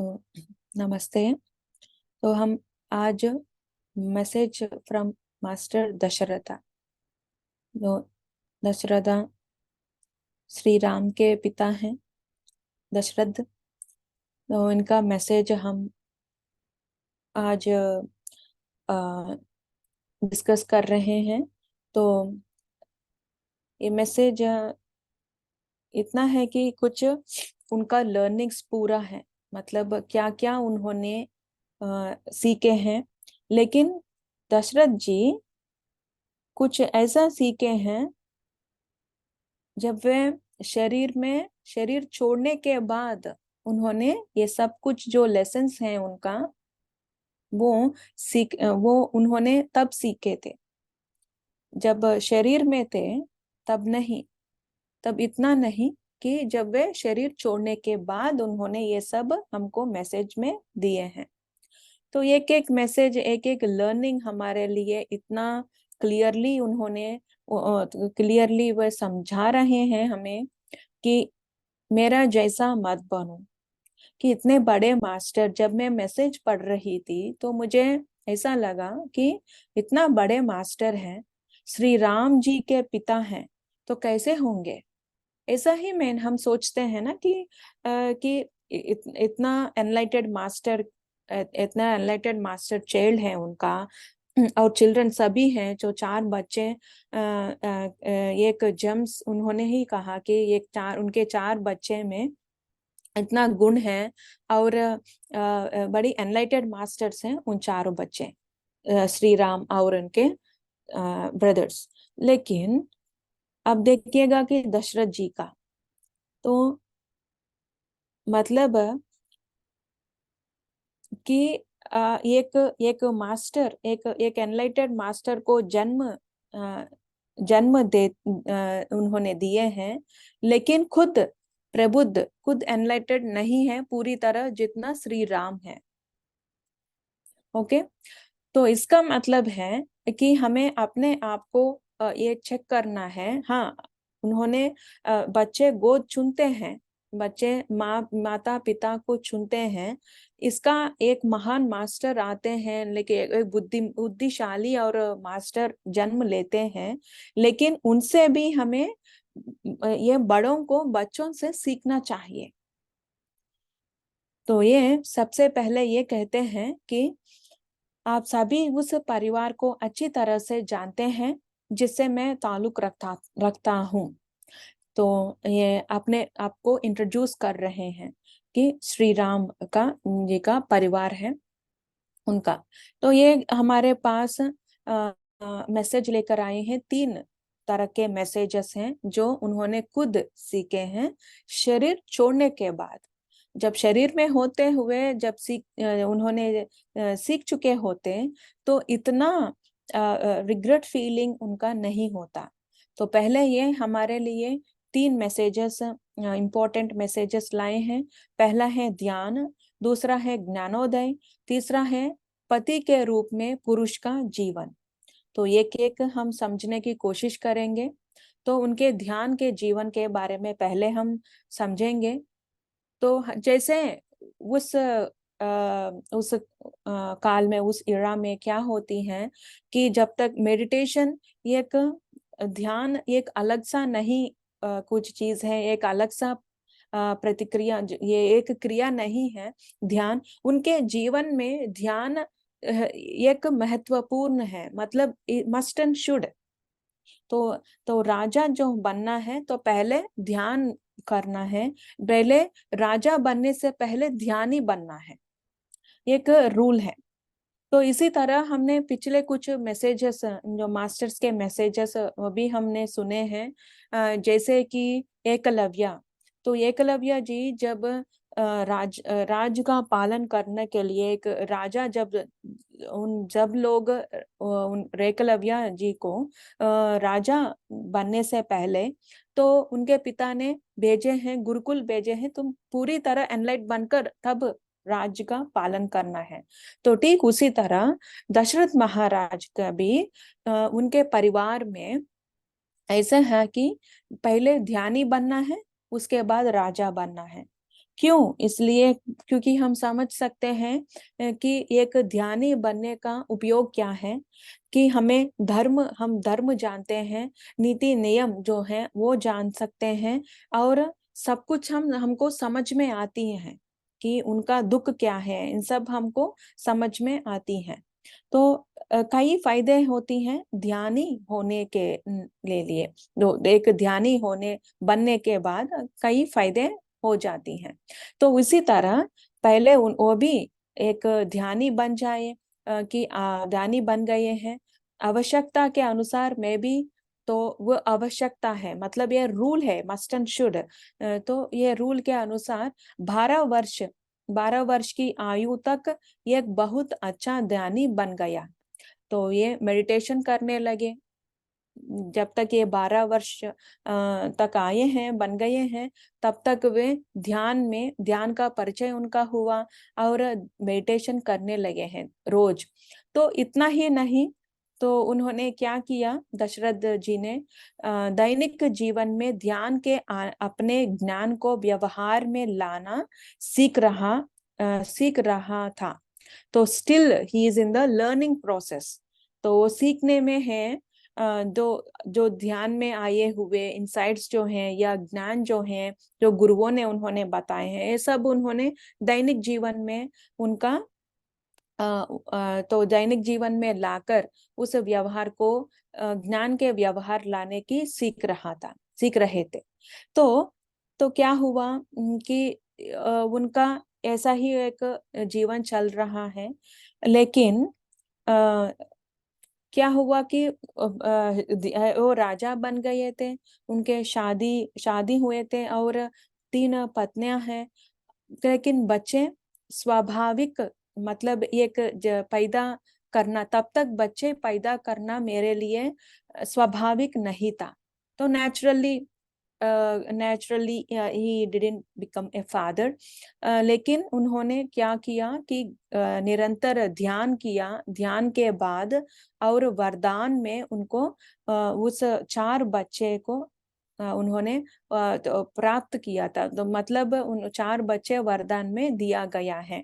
तो नमस्ते। तो हम आज मैसेज फ्रॉम मास्टर दशरथा। तो दशरथा श्री राम के पिता हैं, दशरथ। तो इनका मैसेज हम आज डिस्कस कर रहे हैं। तो ये मैसेज इतना है कि कुछ उनका लर्निंग्स पूरा है, मतलब क्या क्या उन्होंने सीखे हैं। लेकिन दशरथ जी कुछ ऐसा सीखे हैं जब वे शरीर छोड़ने के बाद उन्होंने ये सब कुछ जो लेसन्स हैं उनका वो उन्होंने तब सीखे थे। जब शरीर में थे तब नहीं, तब इतना नहीं कि जब वे शरीर छोड़ने के बाद उन्होंने ये सब हमको मैसेज में दिए हैं। तो एक एक मैसेज, एक एक लर्निंग हमारे लिए इतना क्लियरली उन्होंने क्लियरली वह समझा रहे हैं हमें कि मेरा जैसा मत बनो। कि इतने बड़े मास्टर, जब मैं मैसेज पढ़ रही थी तो मुझे ऐसा लगा कि इतना बड़े मास्टर हैं, श्री राम जी के पिता हैं, तो कैसे होंगे। ऐसा ही मैं हम सोचते हैं ना कि इतना एनलाइटेड मास्टर, इतना एनलाइटेड मास्टर चाइल्ड है उनका, और चिल्ड्रन सभी हैं जो चार बच्चे। एक जेम्स उन्होंने ही कहा कि उनके चार बच्चे में इतना गुण है। और बड़ी एनलाइटेड मास्टर्स हैं उन चारों बच्चे, श्री राम और उनके ब्रदर्स। लेकिन अब देखिएगा कि दशरथ जी का तो मतलब कि एक एक मास्टर, एक एक एनलाइटेड मास्टर को जन्म दे उन्होंने दिए हैं, लेकिन खुद प्रबुद्ध, खुद एनलाइटेड नहीं है पूरी तरह जितना श्री राम है। ओके। तो इसका मतलब है कि हमें अपने आप को ये चेक करना है। हाँ, उन्होंने बच्चे गोद चुनते हैं, बच्चे माता पिता को चुनते हैं। इसका एक महान मास्टर आते हैं, लेकिन एक बुद्धिशाली और मास्टर जन्म लेते हैं। लेकिन उनसे भी हमें ये बड़ों को बच्चों से सीखना चाहिए। तो ये सबसे पहले ये कहते हैं कि आप सभी उस परिवार को अच्छी तरह से जानते हैं जिससे मैं ताल्लुक रखता हूँ। तो ये अपने आपको इंट्रोड्यूस कर रहे हैं कि श्री राम का जी का परिवार है उनका। तो ये हमारे पास मैसेज लेकर आए हैं, तीन तरह के मैसेजेस हैं जो उन्होंने खुद सीखे हैं शरीर छोड़ने के बाद। जब शरीर में होते हुए जब उन्होंने सीख चुके होते तो इतना रिग्रेट फीलिंग उनका नहीं होता। तो पहले ये हमारे लिए तीन मैसेजेस, इंपॉर्टेंट मैसेजेस लाए हैं। पहला है ध्यान, दूसरा है ज्ञानोदय, तीसरा है पति के रूप में पुरुष का जीवन। तो एक एक हम समझने की कोशिश करेंगे। तो उनके ध्यान के जीवन के बारे में पहले हम समझेंगे। तो जैसे उस काल में, उस इरा में क्या होती है कि जब तक मेडिटेशन, एक ध्यान एक अलग सा नहीं, कुछ चीज है, एक अलग सा प्रतिक्रिया, ये एक क्रिया नहीं है। ध्यान उनके जीवन में ध्यान एक महत्वपूर्ण है, मतलब मस्ट एंड शुड। तो राजा जो बनना है तो पहले ध्यान करना है। पहले राजा बनने से पहले ध्यानी बनना है, एक रूल है। तो इसी तरह हमने पिछले कुछ मैसेजेस, जो मास्टर्स के मैसेजेस, वो भी हमने सुने हैं। जैसे कि एकलव्य। तो एकलव्य जी जब राज का पालन करने के लिए, एक राजा जब लोग उन एकलव्य जी को राजा बनने से पहले तो उनके पिता ने भेजे हैं, गुरुकुल भेजे हैं, तुम पूरी तरह एनलाइट बनकर तब राज्य का पालन करना है। तो ठीक उसी तरह दशरथ महाराज का भी उनके परिवार में ऐसा है कि पहले ध्यानी बनना है, उसके बाद राजा बनना है। क्यों? इसलिए क्योंकि हम समझ सकते हैं कि एक ध्यानी बनने का उपयोग क्या है, कि हम धर्म जानते हैं, नीति नियम जो है वो जान सकते हैं, और सब कुछ हमको समझ में आती है कि उनका दुख क्या है, इन सब हमको समझ में आती है। तो कई फायदे होती हैं ध्यानी होने के ले लिए। एक ध्यानी होने बनने के बाद कई फायदे हो जाती हैं। तो इसी तरह पहले वो भी एक ध्यानी बन जाए, कि ध्यानी बन गए हैं, आवश्यकता के अनुसार मैं भी, तो वो आवश्यकता है, मतलब ये रूल है, मस्ट एंड शुड। तो ये रूल के अनुसार 12 वर्ष 12 वर्ष की आयु तक ये एक बहुत अच्छा ध्यानी बन गया। तो ये मेडिटेशन करने लगे। जब तक ये 12 वर्ष तक आए हैं, बन गए हैं, तब तक वे ध्यान का परिचय उनका हुआ, और मेडिटेशन करने लगे हैं रोज। तो इतना ही नहीं, तो उन्होंने क्या किया, दशरथ जी ने दैनिक जीवन में ध्यान के अपने ज्ञान को व्यवहार में लाना सीख रहा था। तो still he is in the learning process. तो वो सीखने में है। जो ध्यान में आए हुए इंसाइट्स जो हैं या ज्ञान जो हैं, जो गुरुओं ने उन्होंने बताए हैं, ये सब उन्होंने दैनिक जीवन में उनका तो दैनिक जीवन में लाकर उस व्यवहार को, ज्ञान के व्यवहार लाने की सीख रहे थे। तो क्या हुआ कि उनका ऐसा ही एक जीवन चल रहा है। लेकिन क्या हुआ कि वो राजा बन गए थे, उनके शादी शादी हुए थे, और 3 पत्नियां हैं। लेकिन बच्चे स्वाभाविक, मतलब एक पैदा करना, तब तक बच्चे पैदा करना मेरे लिए स्वाभाविक नहीं था। तो naturally he didn't become a father. लेकिन उन्होंने क्या किया कि निरंतर ध्यान के बाद और वरदान में उनको उस 4 बच्चे को उन्होंने तो प्राप्त किया था। तो मतलब उन 4 बच्चे वरदान में दिया गया है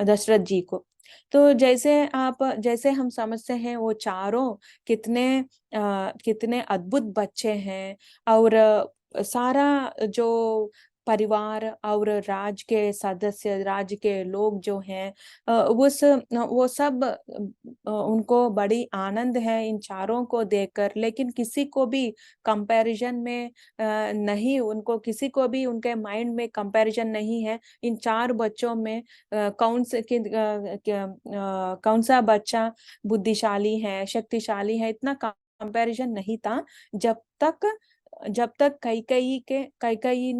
दशरथ जी को। तो जैसे हम समझते हैं, वो चारों कितने अद्भुत बच्चे हैं। और सारा जो परिवार और राज के सदस्य, राज के लोग जो हैं, वो सब उनको बड़ी आनंद है इन चारों को देखकर। लेकिन किसी को भी कंपैरिजन में नहीं, उनको किसी को भी उनके माइंड में कंपैरिजन नहीं है इन 4 बच्चों में। कौन सा बच्चा बुद्धिशाली है, शक्तिशाली है, इतना कंपैरिजन नहीं था। जब तक कैकेयी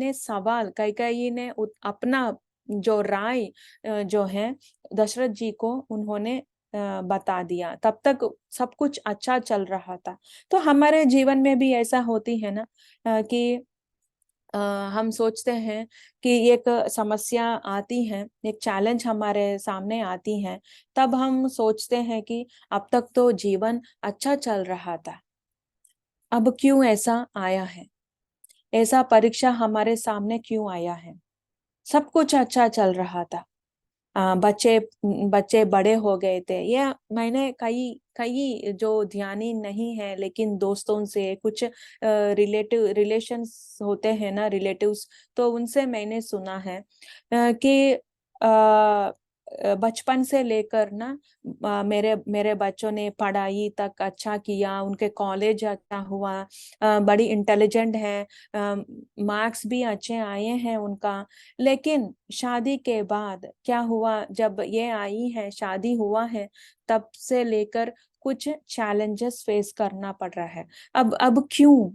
ने अपना जो राय जो है दशरथ जी को उन्होंने बता दिया, तब तक सब कुछ अच्छा चल रहा था। तो हमारे जीवन में भी ऐसा होती है ना, कि हम सोचते हैं कि एक समस्या आती है, एक चैलेंज हमारे सामने आती है, तब हम सोचते हैं कि अब तक तो जीवन अच्छा चल रहा था, अब क्यों ऐसा आया है, ऐसा परीक्षा हमारे सामने क्यों आया है। सब कुछ अच्छा चल रहा था, बच्चे बच्चे बड़े हो गए थे। ये मैंने कई कई जो ध्यानी नहीं है लेकिन दोस्तों से कुछ रिलेशंस होते हैं ना, रिलेटिव्स, तो उनसे मैंने सुना है कि बचपन से लेकर ना, मेरे मेरे बच्चों ने पढ़ाई तक अच्छा किया, उनके कॉलेज अच्छा हुआ, बड़ी इंटेलिजेंट है, मार्क्स भी अच्छे आए हैं उनका। लेकिन शादी के बाद क्या हुआ, जब ये आई है, शादी हुआ है, तब से लेकर कुछ चैलेंजेस फेस करना पड़ रहा है। अब क्यों?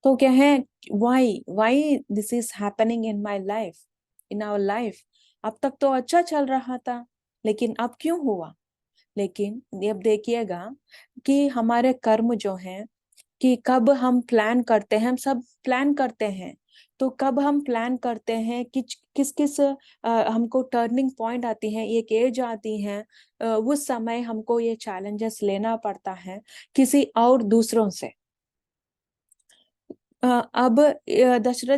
तो क्या है, why this is happening in my life, in our life. अब तक तो अच्छा चल रहा था, लेकिन अब क्यों हुआ? लेकिन अब देखिएगा कि हमारे कर्म जो हैं, कि कब हम प्लान करते हैं, हम सब प्लान करते हैं। तो कब हम प्लान करते हैं कि किस किस हमको टर्निंग पॉइंट आती है, एक एज आती है, उस समय हमको ये चैलेंजेस लेना पड़ता है किसी और दूसरों से। अब दशरथ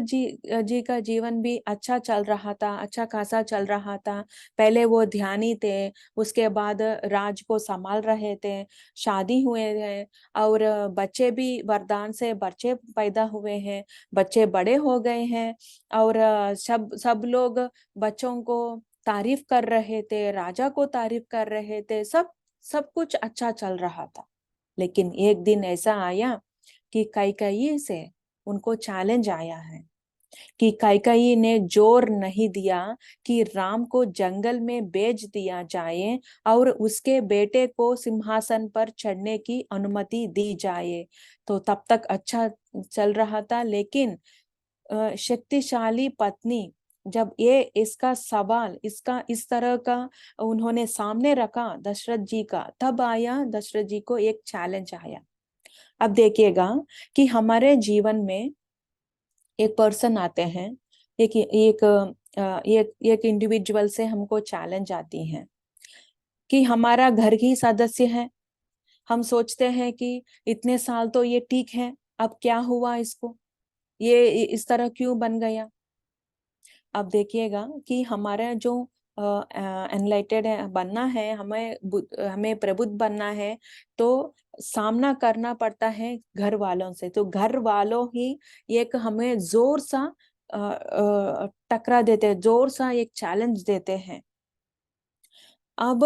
जी का जीवन भी अच्छा चल रहा था, अच्छा खासा चल रहा था। पहले वो ध्यानी थे, उसके बाद राज को संभाल रहे थे, शादी हुए थे, और बच्चे भी वरदान से बच्चे पैदा हुए हैं, बच्चे बड़े हो गए हैं। और सब सब लोग बच्चों को तारीफ कर रहे थे, राजा को तारीफ कर रहे थे, सब सब कुछ अच्छा चल रहा था। लेकिन एक दिन ऐसा आया कि कैकेयी से उनको चैलेंज आया है, कि कैकेयी ने जोर नहीं दिया कि राम को जंगल में बेच दिया जाए और उसके बेटे को सिंहासन पर चढ़ने की अनुमति दी जाए। तो तब तक अच्छा चल रहा था, लेकिन शक्तिशाली पत्नी जब ये इसका सवाल, इसका इस तरह का उन्होंने सामने रखा दशरथ जी का, तब आया दशरथ जी को एक चैलेंज आया। अब देखिएगा कि हमारे जीवन में एक पर्सन आते हैं, एक इंडिविजुअल से हमको चैलेंज आती है कि हमारा घर ही सदस्य है। हम सोचते हैं कि इतने साल तो ये ठीक है, अब क्या हुआ इसको, ये इस तरह क्यों बन गया। अब देखिएगा कि हमारा जो एनलाइटेड है बनना है, हमें प्रबुद्ध बनना है, तो सामना करना पड़ता है घर वालों से। तो घर वालों ही एक हमें जोर सा टकरा देते हैं, जोर सा एक चैलेंज देते हैं। अब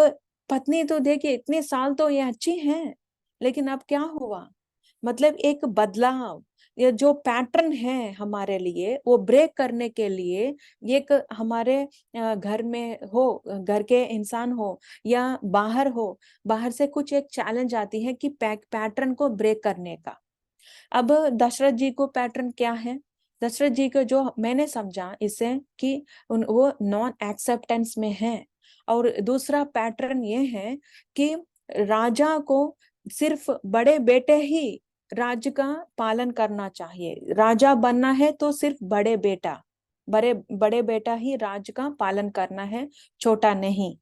पत्नी तो देखिए इतने साल तो ये अच्छी है, लेकिन अब क्या हुआ, मतलब एक बदलाव, ये जो पैटर्न है हमारे लिए वो ब्रेक करने के लिए, एक हमारे घर में हो, घर के इंसान हो या बाहर हो, बाहर से कुछ एक चैलेंज आती है कि पैटर्न को ब्रेक करने का। अब दशरथ जी को पैटर्न क्या है, दशरथ जी को जो मैंने समझा इससे कि वो नॉन एक्सेप्टेंस में है। और दूसरा पैटर्न ये है कि राजा को सिर्फ बड़े बेटे ही राज्य का पालन करना चाहिए, राजा बनना है तो सिर्फ बड़े बड़े बेटा ही राज्य का पालन करना है, छोटा नहीं।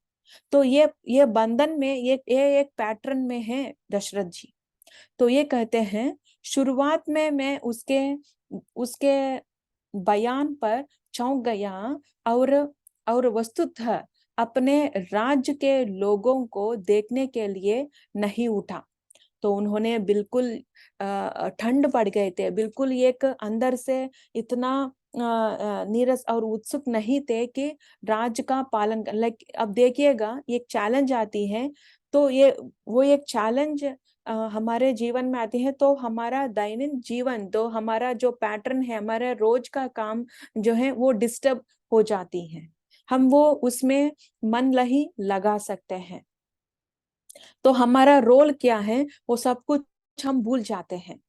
तो ये बंधन में ये एक पैटर्न में है दशरथ जी। तो ये कहते हैं, शुरुआत में मैं उसके उसके बयान पर चौंक गया, और वस्तुतः अपने राज्य के लोगों को देखने के लिए नहीं उठा। तो उन्होंने बिल्कुल ठंड पड़ गए थे, बिल्कुल एक अंदर से इतना नीरस और उत्सुक नहीं थे कि राज्य का पालन कर। लाइक अब देखिएगा एक चैलेंज आती है, तो ये वो एक चैलेंज हमारे जीवन में आती है, तो हमारा दैनिक जीवन, तो हमारा जो पैटर्न है, हमारा रोज का काम जो है वो डिस्टर्ब हो जाती है, हम वो उसमें मन नहीं लगा सकते हैं। तो हमारा रोल क्या है वो सब कुछ हम भूल जाते हैं,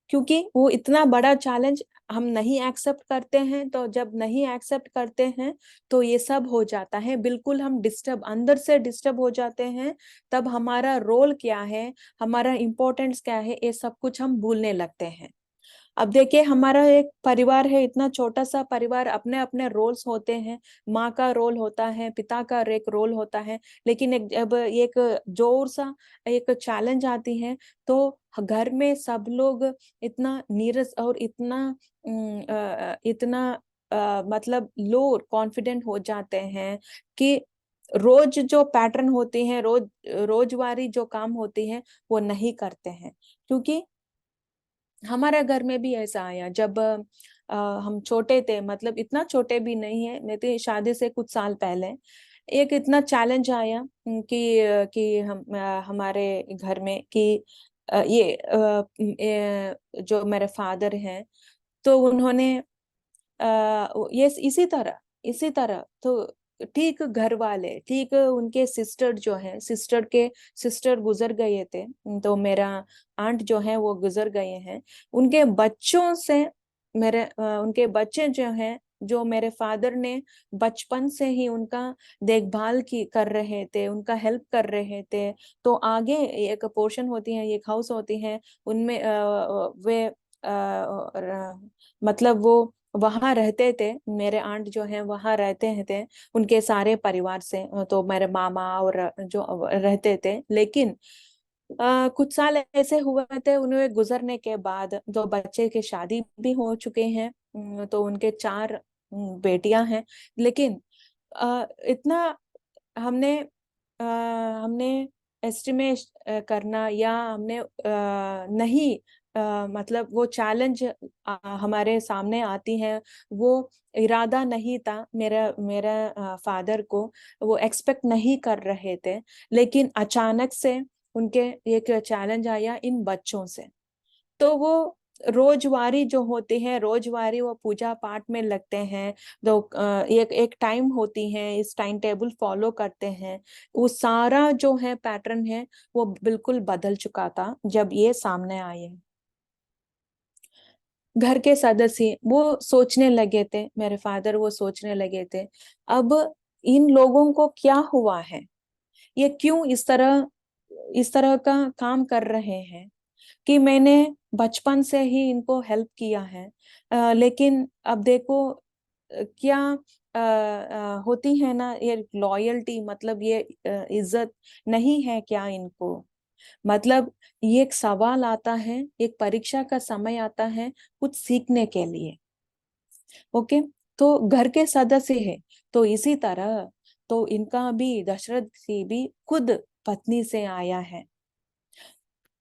क्योंकि वो इतना बड़ा चैलेंज हम नहीं एक्सेप्ट करते हैं। तो जब नहीं एक्सेप्ट करते हैं तो ये सब हो जाता है, बिल्कुल हम डिस्टर्ब, अंदर से डिस्टर्ब हो जाते हैं। तब हमारा रोल क्या है, हमारा इम्पोर्टेंस क्या है, ये सब कुछ हम भूलने लगते हैं। अब देखिए हमारा एक परिवार है, इतना छोटा सा परिवार, अपने अपने रोल्स होते हैं, माँ का रोल होता है, पिता का एक रोल होता है। लेकिन जब एक जोर सा एक चैलेंज आती है, तो घर में सब लोग इतना नीरस और इतना मतलब लो कॉन्फिडेंट हो जाते हैं कि रोज जो पैटर्न होती है, रोजवारी जो काम होती है वो नहीं करते हैं। क्योंकि हमारे घर में भी ऐसा आया जब हम छोटे थे, मतलब इतना छोटे भी नहीं है, मैं तो शादी से कुछ साल पहले एक इतना चैलेंज आया कि हमारे घर में कि जो मेरे फादर हैं, तो उन्होंने ये इसी तरह तो ठीक घर वाले, ठीक उनके सिस्टर जो है, सिस्टर गुजर गए थे। तो मेरा आंट जो है वो गुजर गए हैं, उनके बच्चों से उनके बच्चे जो हैं, जो मेरे फादर ने बचपन से ही उनका देखभाल की कर रहे थे, उनका हेल्प कर रहे थे। तो आगे एक पोर्शन होती है, एक हाउस होती है, उनमें वे मतलब वो वहां रहते थे, मेरे आंट जो है वहां रहते थे उनके सारे परिवार से, तो मेरे मामा और जो रहते थे। लेकिन कुछ साल ऐसे हुए थे उन्हें गुजरने के बाद, जो बच्चे की शादी भी हो चुके हैं। तो उनके 4 बेटियां हैं। लेकिन इतना हमने हमने एस्टिमेट करना, या हमने नहीं, मतलब वो चैलेंज हमारे सामने आती है। वो इरादा नहीं था मेरा मेरा फादर को, वो एक्सपेक्ट नहीं कर रहे थे। लेकिन अचानक से उनके एक चैलेंज आया इन बच्चों से। तो वो रोजवारी जो होती है, रोजवारी वो पूजा पाठ में लगते हैं। तो एक एक टाइम होती है, इस टाइम टेबल फॉलो करते हैं। वो सारा जो है पैटर्न है, वो बिल्कुल बदल चुका था जब ये सामने आए। घर के सदस्य वो सोचने लगे थे, मेरे फादर वो सोचने लगे थे, अब इन लोगों को क्या हुआ है, ये क्यों इस तरह का काम कर रहे हैं, कि मैंने बचपन से ही इनको हेल्प किया है। लेकिन अब देखो क्या होती है ना, ये लॉयल्टी, मतलब ये इज्जत नहीं है क्या इनको। मतलब ये एक सवाल आता है, एक परीक्षा का समय आता है कुछ सीखने के लिए। ओके। तो घर के सदस्य है, तो इसी तरह तो इनका भी, दशरथ जी भी खुद पत्नी से आया है।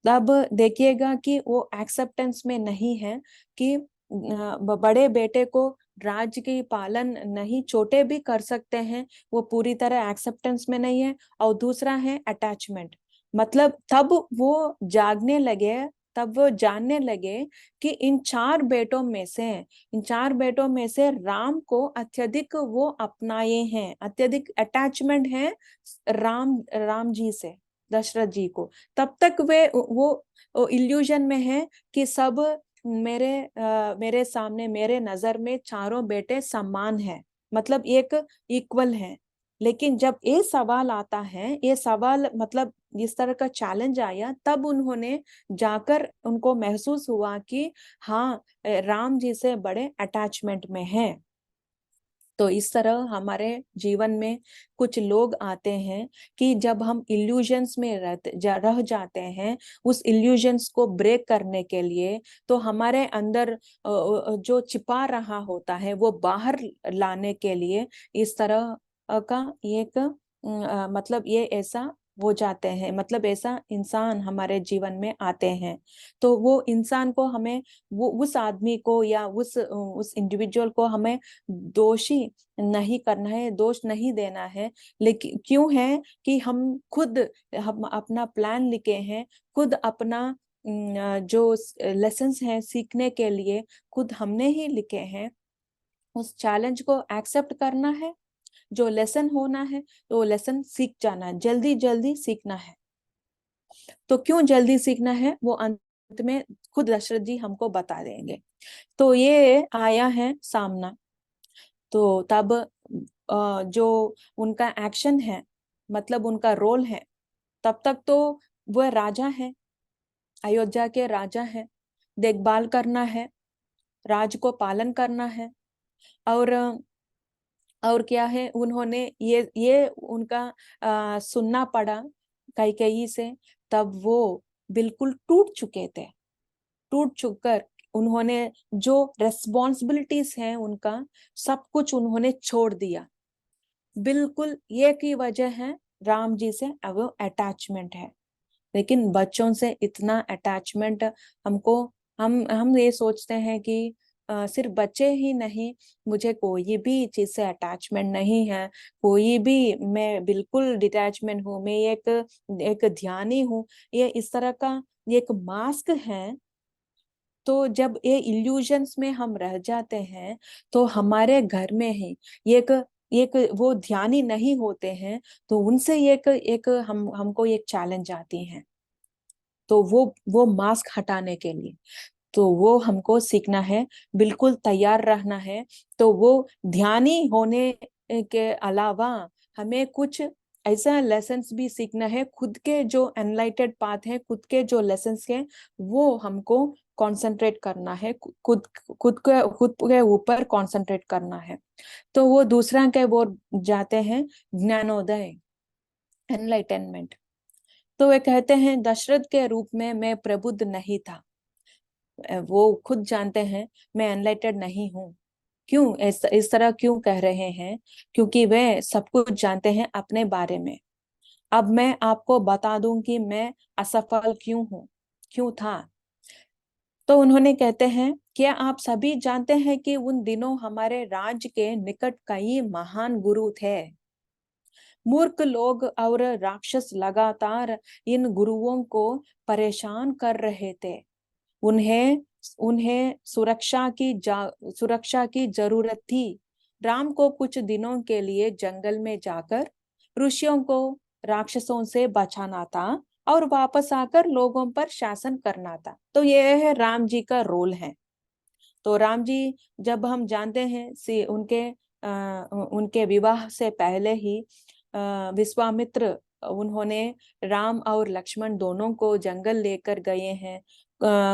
तब देखिएगा कि वो एक्सेप्टेंस में नहीं है कि बड़े बेटे को राज्य की पालन नहीं, छोटे भी कर सकते हैं, वो पूरी तरह एक्सेप्टेंस में नहीं है। और दूसरा है अटैचमेंट। मतलब तब वो जागने लगे, तब वो जानने लगे कि इन चार बेटों में से राम को अत्यधिक वो अपनाए हैं, अत्यधिक अटैचमेंट है राम राम जी से, दशरथ जी को। तब तक वे वो इल्यूजन में है कि सब मेरे सामने, मेरे नजर में चारों बेटे समान है, मतलब एक इक्वल है। लेकिन जब ये सवाल आता है, ये सवाल मतलब इस तरह का चैलेंज आया, तब उन्होंने जाकर उनको महसूस हुआ कि हाँ, राम जी से बड़े अटैचमेंट में है। तो इस तरह हमारे जीवन में कुछ लोग आते हैं कि जब हम इल्यूजन्स में रह जाते हैं, उस इल्यूजन्स को ब्रेक करने के लिए, तो हमारे अंदर जो छिपा रहा होता है वो बाहर लाने के लिए इस तरह का एक मतलब ये ऐसा हो जाते हैं, मतलब ऐसा इंसान हमारे जीवन में आते हैं। तो वो इंसान को हमें, वो उस आदमी को या उस इंडिविजुअल को हमें दोषी नहीं करना है, दोष नहीं देना है। लेकिन क्यों है कि हम अपना प्लान लिखे हैं, खुद अपना जो लेसन्स हैं सीखने के लिए खुद हमने ही लिखे हैं। उस चैलेंज को एक्सेप्ट करना है, जो लेसन होना है तो लेसन सीख जाना है, जल्दी जल्दी सीखना है। तो क्यों जल्दी सीखना है वो अंत में खुद दशरथ जी हमको बता देंगे। तो ये आया है सामना। तो तब जो उनका एक्शन है, मतलब उनका रोल है, तब तक तो वह राजा है, अयोध्या के राजा है, देखभाल करना है, राज को पालन करना है। और और क्या है, उन्होंने ये उनका सुनना पड़ा कैकेयी से। तब वो बिल्कुल टूट चुके थे, टूट चुककर उन्होंने जो रेस्पॉन्सिबिलिटीज हैं उनका, सब कुछ उन्होंने छोड़ दिया। बिल्कुल ये की वजह है राम जी से वो अटैचमेंट है। लेकिन बच्चों से इतना अटैचमेंट हमको, हम ये सोचते हैं कि सिर्फ बच्चे ही नहीं, मुझे कोई भी चीज से अटैचमेंट नहीं है, कोई भी, मैं बिल्कुल डिटैचमेंट हूँ, मैं एक एक ध्यानी हूँ। ये इस तरह का ये एक मास्क है। तो जब ये इल्यूजन्स में हम रह जाते हैं, तो हमारे घर में ही एक एक वो ध्यानी नहीं होते हैं, तो उनसे एक एक हमको एक चैलेंज आती है। तो वो मास्क हटाने के लिए तो वो हमको सीखना है, बिल्कुल तैयार रहना है। तो वो ध्यानी होने के अलावा हमें कुछ ऐसा लेसन्स भी सीखना है, खुद के जो एनलाइटेड पाथ है, खुद के जो लेसन्स हैं, वो हमको कंसंट्रेट करना है, खुद के ऊपर कंसंट्रेट करना है। तो वो दूसरा के वो जाते हैं ज्ञानोदय, एनलाइटनमेंट। तो वे कहते हैं दशरथ के रूप में मैं प्रबुद्ध नहीं था। वो खुद जानते हैं मैं एनलाइटेड नहीं हूँ। क्यों इस तरह क्यों कह रहे हैं? क्योंकि वे सब कुछ जानते हैं अपने बारे में। अब मैं आपको बता दूं कि मैं असफल क्यों हूँ, क्यों था। तो उन्होंने कहते हैं क्या आप सभी जानते हैं कि उन दिनों हमारे राज्य के निकट कई महान गुरु थे। मूर्ख लोग और राक्षस लगातार इन गुरुओं को परेशान कर रहे थे। उन्हें उन्हें सुरक्षा की जरूरत थी। राम को कुछ दिनों के लिए जंगल में जाकर ऋषियों को राक्षसों से बचाना था और वापस आकर लोगों पर शासन करना था। तो यह है राम जी का रोल है। तो राम जी जब हम जानते हैं उनके विवाह से पहले ही विश्वामित्र उन्होंने राम और लक्ष्मण दोनों को जंगल लेकर गए हैं।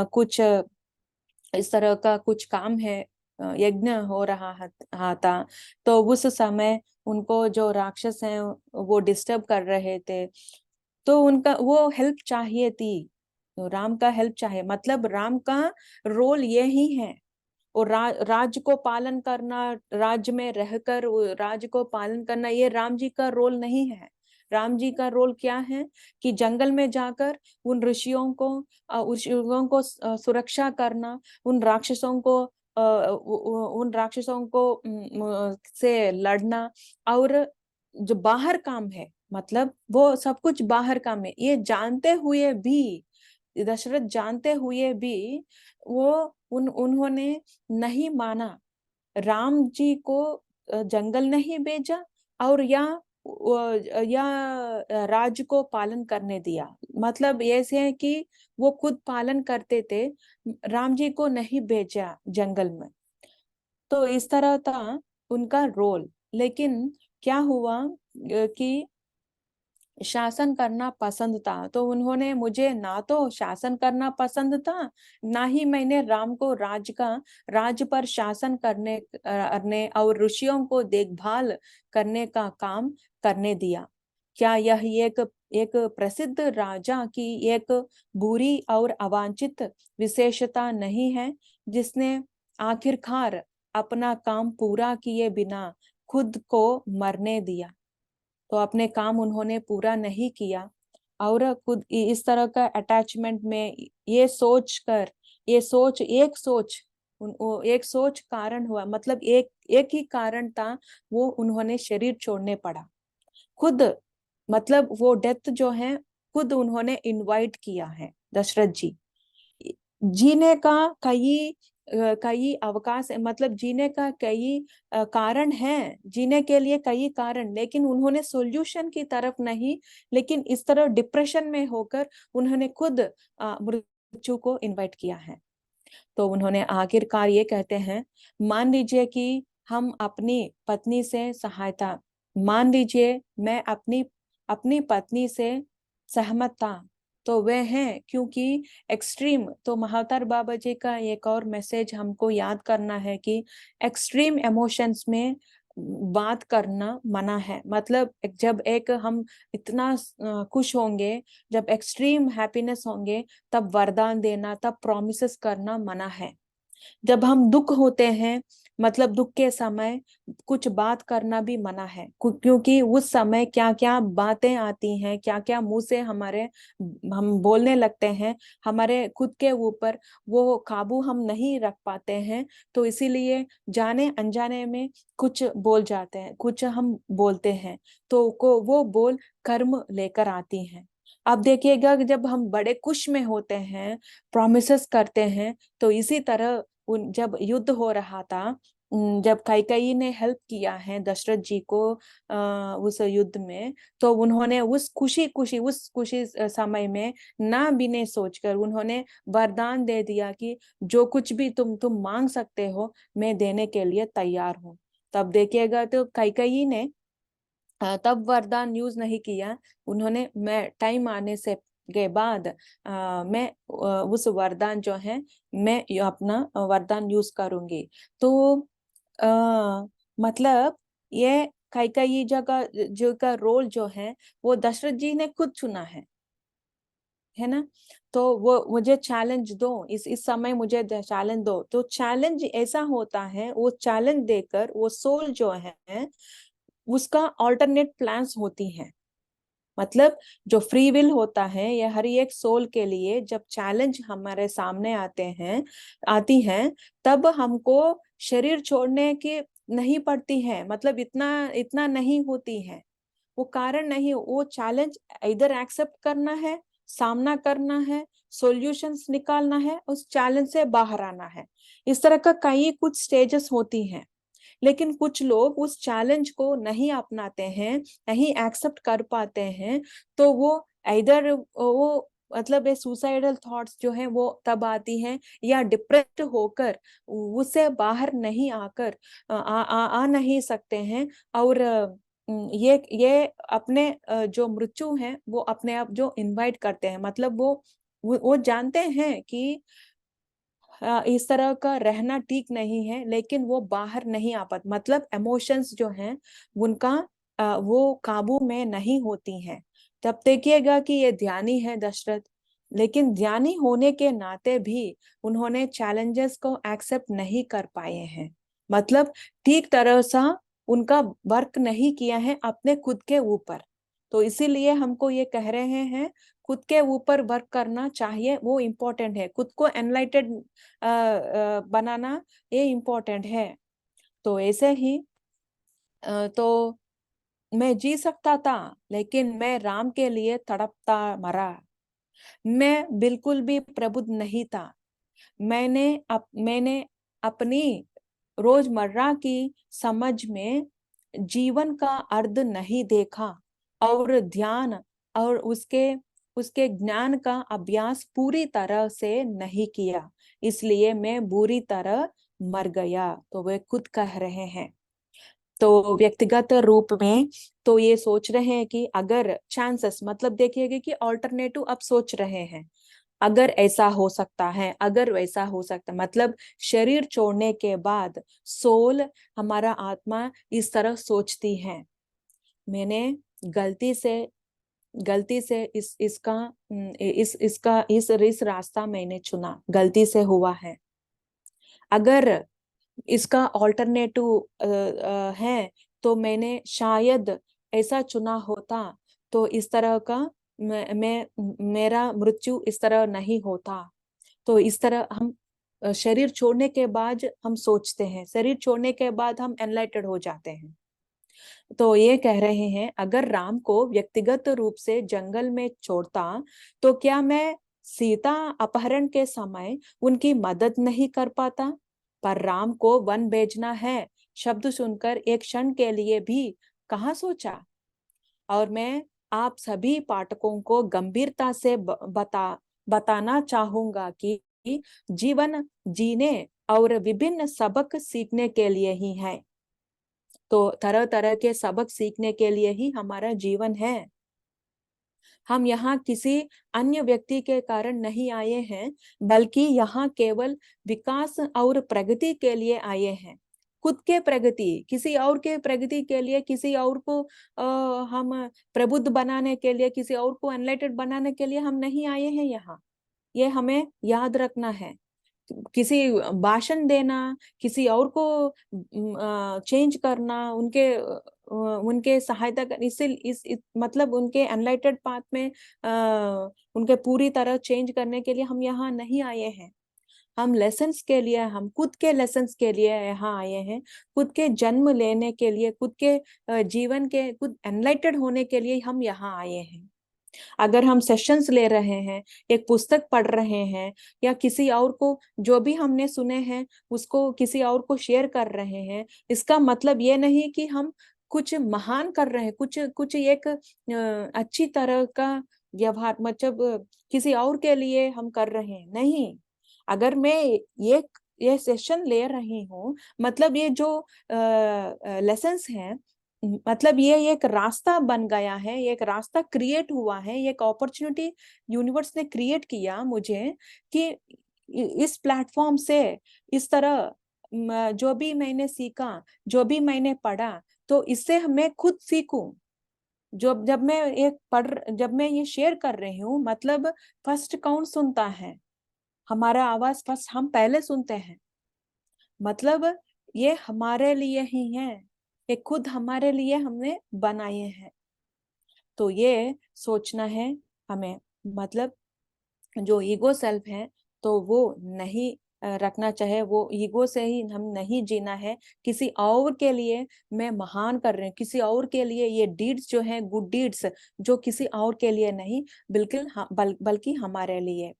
कुछ इस तरह का कुछ काम है, यज्ञ हो रहा था। तो उस समय उनको जो राक्षस हैं वो डिस्टर्ब कर रहे थे। तो उनका वो हेल्प चाहिए थी। तो राम का हेल्प चाहिए, मतलब राम का रोल ये ही है। और राज्य को पालन करना, राज्य में रहकर राज्य को पालन करना, ये राम जी का रोल नहीं है। राम जी का रोल क्या है कि जंगल में जाकर उन ऋषियों को सुरक्षा करना, उन राक्षसों को से लड़ना। और जो बाहर काम है, मतलब वो सब कुछ बाहर काम है, ये जानते हुए भी, दशरथ जानते हुए भी वो उन्होंने नहीं माना। राम जी को जंगल नहीं भेजा और या राज्य को पालन करने दिया। मतलब ऐसे है कि वो खुद पालन करते थे, राम जी को नहीं भेजा जंगल में। तो इस तरह था उनका रोल। लेकिन क्या हुआ कि शासन करना पसंद था, तो उन्होंने मुझे ना तो शासन करना पसंद था, ना ही मैंने राम को राज्य पर शासन करने और ऋषियों को देखभाल करने का काम करने दिया। क्या यह एक एक प्रसिद्ध राजा की एक बुरी और अवांछित विशेषता नहीं है, जिसने आखिरकार अपना काम पूरा किए बिना खुद को मरने दिया। तो अपने काम उन्होंने पूरा नहीं किया और खुद इस तरह का अटैचमेंट में एक सोच कारण हुआ, मतलब एक ही कारण था, वो उन्होंने शरीर छोड़ने पड़ा खुद। मतलब वो डेथ जो है खुद उन्होंने इनवाइट किया है दशरथ जी। जीने का कई कई अवकाश है, मतलब जीने का कई कारण है, जीने के लिए कई कारण, लेकिन उन्होंने सॉल्यूशन की तरफ नहीं, लेकिन इस तरह डिप्रेशन में होकर उन्होंने खुद मृत्यु को इनवाइट किया है। तो उन्होंने आखिरकार ये कहते हैं, मान लीजिए कि हम अपनी पत्नी से सहायता, मान लीजिए मैं अपनी अपनी पत्नी से सहमत था। तो वे हैं क्योंकि एक्सट्रीम, तो महावतार बाबा जी का एक और मैसेज हमको याद करना है कि एक्सट्रीम इमोशंस में बात करना मना है। मतलब जब एक हम इतना खुश होंगे, जब एक्सट्रीम हैप्पीनेस होंगे, तब वरदान देना, तब प्रॉमिसेस करना मना है। जब हम दुख होते हैं, मतलब दुख के समय कुछ बात करना भी मना है, क्योंकि उस समय क्या क्या बातें आती हैं, क्या क्या मुंह से हम बोलने लगते हैं, हमारे खुद के ऊपर वो काबू हम नहीं रख पाते हैं। तो इसीलिए जाने अनजाने में कुछ बोल जाते हैं, कुछ हम बोलते हैं, तो वो बोल कर्म लेकर आती हैं। अब देखिएगा कि जब हम बड़े खुश में होते हैं, प्रॉमिसेस करते हैं, तो इसी तरह जब युद्ध हो रहा था, जब कैकेयी ने हेल्प किया है दशरथ जी को उस युद्ध में, तो उन्होंने उस खुशी समय में ना बिने सोचकर उन्होंने वरदान दे दिया कि जो कुछ भी तुम मांग सकते हो, मैं देने के लिए तैयार हूँ। तब देखिएगा तो कैकेयी ने तब वरदान यूज नहीं किया। उन्होंने मैं टाइम आने से के बाद मैं उस वरदान जो है मैं अपना वरदान यूज करूंगी। तो मतलब ये कैकेयी जगह जो का रोल जो है वो दशरथ जी ने खुद चुना है। है ना। तो वो मुझे चैलेंज दो, इस समय मुझे चैलेंज दो। तो चैलेंज ऐसा होता है, वो चैलेंज देकर वो सोल जो है उसका ऑल्टरनेट प्लान्स होती हैं। मतलब जो फ्री विल होता है, ये हर एक सोल के लिए जब चैलेंज हमारे सामने आती हैं, तब हमको शरीर छोड़ने की नहीं पड़ती है। मतलब इतना इतना नहीं होती है, वो कारण नहीं, वो चैलेंज इधर एक्सेप्ट करना है, सामना करना है, सॉल्यूशंस निकालना है, उस चैलेंज से बाहर आना है। इस तरह का कई कुछ स्टेजेस होती हैं। लेकिन कुछ लोग उस चैलेंज को नहीं अपनाते हैं, नहीं एक्सेप्ट कर पाते हैं। तो वो इधर वो मतलब ये सुसाइडल थॉट्स जो है वो तब आती हैं, या डिप्रेस्ड होकर उससे बाहर नहीं आकर आ नहीं सकते हैं। और ये अपने जो मृत्यु है वो अपने आप जो इनवाइट करते हैं। मतलब वो जानते हैं कि इस तरह का रहना ठीक नहीं है, लेकिन वो बाहर नहीं आ पाते। मतलब इमोशंस जो हैं उनका वो काबू में नहीं होती हैं। तब देखिएगा कि ये ध्यानी है दशरथ, लेकिन ध्यानी होने के नाते भी उन्होंने चैलेंजेस को एक्सेप्ट नहीं कर पाए हैं। मतलब ठीक तरह से उनका वर्क नहीं किया है अपने खुद के ऊपर। तो इसीलिए हमको ये कह रहे हैं, खुद के ऊपर वर्क करना चाहिए, वो इम्पोर्टेंट है। खुद को एनलाइटेड बनाना ये इम्पोर्टेंट है। तो ऐसे ही तो मैं जी सकता था, लेकिन मैं राम के लिए तड़पता मरा। मैं बिल्कुल भी प्रबुद्ध नहीं था। मैंने अपनी रोजमर्रा की समझ में जीवन का अर्थ नहीं देखा, और ध्यान और उसके उसके ज्ञान का अभ्यास पूरी तरह से नहीं किया। इसलिए मैं बुरी तरह मर गया। तो वे खुद कह रहे हैं। तो व्यक्तिगत रूप में तो ये सोच रहे हैं कि अगर चांसेस, मतलब देखिएगा कि ऑल्टरनेटिव अब सोच रहे हैं, अगर ऐसा हो सकता है, अगर वैसा हो सकता है। मतलब शरीर छोड़ने के बाद सोल, हमारा आत्मा इस तरह सोचती है। मैंने गलती से गलती से इस रास्ता मैंने चुना, गलती से हुआ है। अगर इसका ऑल्टरनेटिव है तो मैंने शायद ऐसा चुना होता, तो इस तरह का मेरा मृत्यु इस तरह नहीं होता। तो इस तरह हम शरीर छोड़ने के बाद हम सोचते हैं, शरीर छोड़ने के बाद हम एनलाइटेड हो जाते हैं। तो ये कह रहे हैं, अगर राम को व्यक्तिगत रूप से जंगल में छोड़ता, तो क्या मैं सीता अपहरण के समय उनकी मदद नहीं कर पाता? पर राम को वन भेजना है शब्द सुनकर एक क्षण के लिए भी कहाँ सोचा। और मैं आप सभी पाठकों को गंभीरता से बताना चाहूंगा कि जीवन जीने और विभिन्न सबक सीखने के लिए ही है। तो तरह तरह के सबक सीखने के लिए ही हमारा जीवन है। हम यहाँ किसी अन्य व्यक्ति के कारण नहीं आए हैं, बल्कि यहाँ केवल विकास और प्रगति के लिए आए हैं। खुद के प्रगति, किसी और के प्रगति के लिए, किसी और को हम प्रबुद्ध बनाने के लिए, किसी और को एनलाइटेड बनाने के लिए हम नहीं आए हैं यहाँ। ये हमें याद रखना है। किसी भाषण देना, किसी और को चेंज करना, उनके सहायता कर, इससे मतलब उनके एनलाइटेड पाथ में उनके पूरी तरह चेंज करने के लिए हम यहाँ नहीं आए हैं। हम लेसन्स के लिए, हम खुद के लेसन्स के लिए यहाँ आए हैं। खुद के जन्म लेने के लिए, खुद के जीवन के खुद एनलाइटेड होने के लिए हम यहाँ आए हैं। अगर हम सेशंस ले रहे हैं, एक पुस्तक पढ़ रहे हैं, या किसी और को जो भी हमने सुने हैं उसको किसी और को शेयर कर रहे हैं, इसका मतलब ये नहीं कि हम कुछ महान कर रहे हैं, कुछ कुछ एक अच्छी तरह का व्यवहार, मतलब किसी और के लिए हम कर रहे हैं, नहीं। अगर मैं ये सेशन ले रही हूँ, मतलब ये जो लेसन्स हैं, मतलब ये एक रास्ता बन गया है, एक रास्ता क्रिएट हुआ है, एक अपॉर्चुनिटी यूनिवर्स ने क्रिएट किया मुझे कि इस प्लेटफॉर्म से इस तरह जो भी मैंने सीखा, जो भी मैंने पढ़ा, तो इससे मैं खुद सीखूं। जब मैं ये शेयर कर रही हूँ, मतलब फर्स्ट कौन सुनता है? हमारा आवाज फर्स्ट हम पहले सुनते हैं। मतलब ये हमारे लिए ही है, ये खुद हमारे लिए हमने बनाए हैं। तो ये सोचना है हमें, मतलब जो ईगो सेल्फ है तो वो नहीं रखना चाहे, वो ईगो से ही हम नहीं जीना है। किसी और के लिए मैं महान कर रहे हैं, किसी और के लिए ये डीड्स जो है, गुड डीड्स, जो किसी और के लिए नहीं, बिल्कुल बल्कि हमारे लिए।